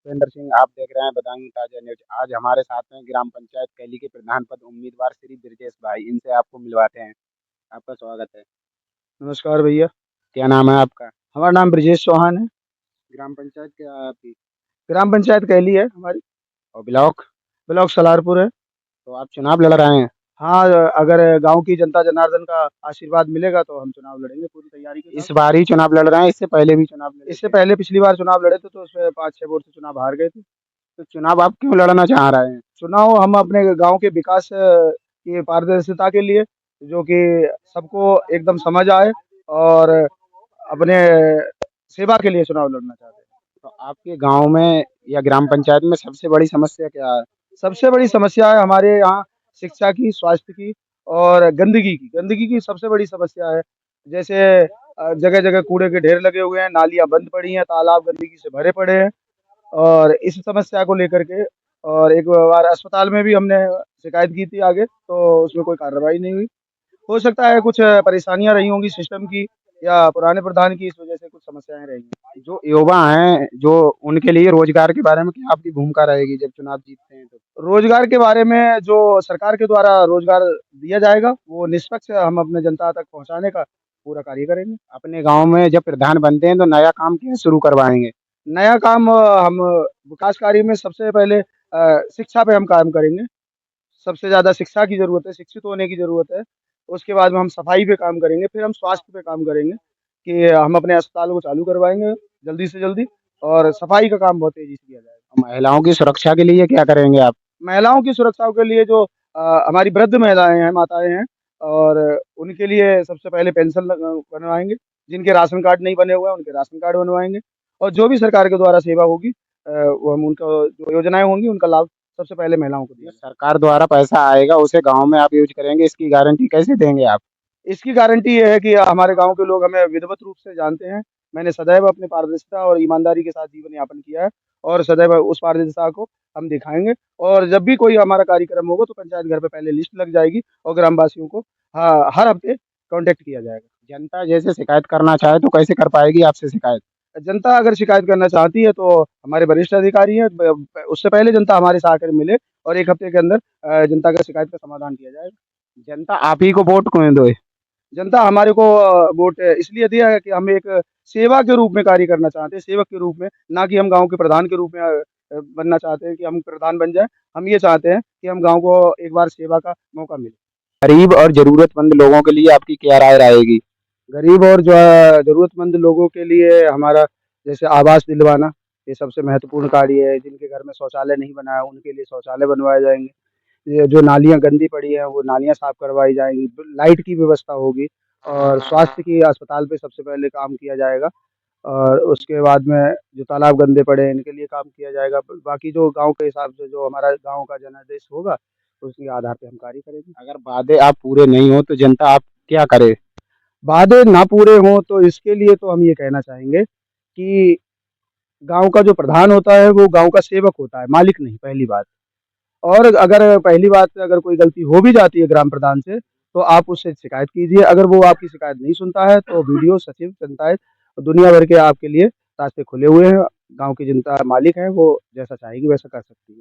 सुरेंद्र सिंह, आप देख रहे हैं बदायूं ताजा न्यूज। आज हमारे साथ हैं ग्राम पंचायत कैली के प्रधान पद उम्मीदवार श्री ब्रजेश भाई। इनसे आपको मिलवाते हैं। आपका स्वागत है। नमस्कार भैया। क्या नाम है आपका? हमारा नाम ब्रजेश चौहान है। ग्राम पंचायत क्या है आपकी? ग्राम पंचायत कैली है हमारी। और ब्लॉक? ब्लॉक सलारपुर है। तो आप चुनाव लड़ रहे हैं? हाँ, अगर गांव की जनता जनार्दन का आशीर्वाद मिलेगा तो हम चुनाव लड़ेंगे पूरी तैयारी के साथ। इस बार ही चुनाव लड़ रहे हैं, इससे पहले भी चुनाव लड़े इससे थे? पहले पिछली बार चुनाव लड़े थे तो उसमें 5-6 वोट से चुनाव हार गए थे। तो चुनाव आप क्यों लड़ना चाह रहे हैं? चुनाव हम अपने गांव के विकास की पारदर्शिता के लिए, जो कि सबको एकदम समझ आए, और अपने सेवा के लिए चुनाव लड़ना चाहते हैं। तो आपके गांव में या ग्राम पंचायत में सबसे बड़ी समस्या क्या है? सबसे बड़ी समस्या है हमारे यहाँ शिक्षा की, स्वास्थ्य की और गंदगी की सबसे बड़ी समस्या है। जैसे जगह जगह कूड़े के ढेर लगे हुए हैं, नालियां बंद पड़ी हैं, तालाब गंदगी से भरे पड़े हैं। और इस समस्या को लेकर के, और एक बार अस्पताल में भी हमने शिकायत की थी आगे, तो उसमें कोई कार्रवाई नहीं हुई। हो सकता है कुछ परेशानियां रही होंगी सिस्टम की, या पुराने प्रधान की, इस वजह से कुछ समस्याएं रही। जो युवा हैं, जो उनके लिए रोजगार के बारे में क्या आपकी भूमिका रहेगी जब चुनाव जीतते हैं तो? रोजगार के बारे में जो सरकार के द्वारा रोजगार दिया जाएगा, वो निष्पक्ष हम अपने जनता तक पहुंचाने का पूरा कार्य करेंगे। अपने गांव में जब प्रधान बनते हैं तो नया काम क्या शुरू करवाएंगे? नया काम हम विकास कार्य में सबसे पहले शिक्षा पे हम काम करेंगे। सबसे ज़्यादा शिक्षा की ज़रूरत है, शिक्षित होने की ज़रूरत है। उसके बाद में हम सफाई पे काम करेंगे, फिर हम स्वास्थ्य पे काम करेंगे कि हम अपने अस्पताल को चालू करवाएँगे जल्दी से जल्दी, और सफाई का काम बहुत तेज़ी से किया जाएगा। महिलाओं की सुरक्षा के लिए क्या करेंगे आप? महिलाओं की सुरक्षा के लिए जो हमारी वृद्ध महिलाएँ हैं, माताएँ हैं, और उनके लिए सबसे पहले पेंशन बनवाएँगे। जिनके राशन कार्ड नहीं बने हुए हैं, उनके राशन कार्ड बनवाएँगे, और जो भी सरकार के द्वारा सेवा होगी, वो हम उनको जो योजनाएँ होंगी, उनका लाभ सबसे पहले महिलाओं को जो दिया जाएगा। सरकार द्वारा पैसा आएगा उसे गांव में आप यूज करेंगे, इसकी गारंटी कैसे देंगे आप? इसकी गारंटी ये है कि हमारे गाँव के लोग हमें विधिवत रूप से जानते हैं। मैंने सदैव अपनी पारदर्शिता और ईमानदारी के साथ जीवन यापन किया है, और सदैव उस पारदर्शिता को हम दिखाएँगे। और जब भी कोई हमारा कार्यक्रम होगा तो पंचायत घर पे पहले लिस्ट लग जाएगी, और ग्रामवासियों को हाँ, हर हफ्ते कॉन्टैक्ट किया जाएगा। जनता जैसे शिकायत करना चाहे तो कैसे कर पाएगी आपसे शिकायत? जनता अगर शिकायत करना चाहती है तो हमारे वरिष्ठ अधिकारी हैं, उससे पहले जनता हमारे से आकर मिले, और 1 हफ्ते के अंदर जनता का शिकायत का समाधान किया जाएगा। जनता आप ही को वोट क्यों दे? जनता हमारे को वोट इसलिए दिया है कि हम एक सेवा के रूप में कार्य करना चाहते हैं, सेवक के रूप में, ना कि हम गाँव के प्रधान के रूप में बनना चाहते हैं कि हम प्रधान बन जाएँ। हम ये चाहते हैं कि हम गाँव को एक बार सेवा का मौका मिले। गरीब और जरूरतमंद लोगों के लिए आपकी क्या राय रहेगी? गरीब और जो ज़रूरतमंद लोगों के लिए हमारा जैसे आवास दिलवाना, ये सबसे महत्वपूर्ण कार्य है। जिनके घर में शौचालय नहीं बना है, उनके लिए शौचालय बनवाए जाएँगे। ये जो नालियाँ गंदी पड़ी हैं, वो नालियाँ साफ़ करवाई जाएँगी, लाइट की व्यवस्था होगी, और स्वास्थ्य की अस्पताल पे सबसे पहले काम किया जाएगा। और उसके बाद में जो तालाब गंदे पड़े हैं, इनके लिए काम किया जाएगा। ब बाकी जो गाँव के हिसाब से जो हमारा गाँव का जनादेश होगा, उसके आधार पे हम कार्य करेंगे। अगर वादे आप पूरे नहीं हो तो जनता आप क्या करे? वादे ना पूरे हों तो इसके लिए तो हम ये कहना चाहेंगे कि गाँव का जो प्रधान होता है, वो गाँव का सेवक होता है, मालिक नहीं, पहली बात। और अगर पहली बात, अगर कोई गलती हो भी जाती है ग्राम प्रधान से, तो आप उससे शिकायत कीजिए। अगर वो आपकी शिकायत नहीं सुनता है, तो बीडीओ, सचिव, पंचायत, दुनिया भर के आपके लिए रास्ते खुले हुए हैं। गाँव की जनता मालिक है, वो जैसा चाहेगी वैसा कर सकती है।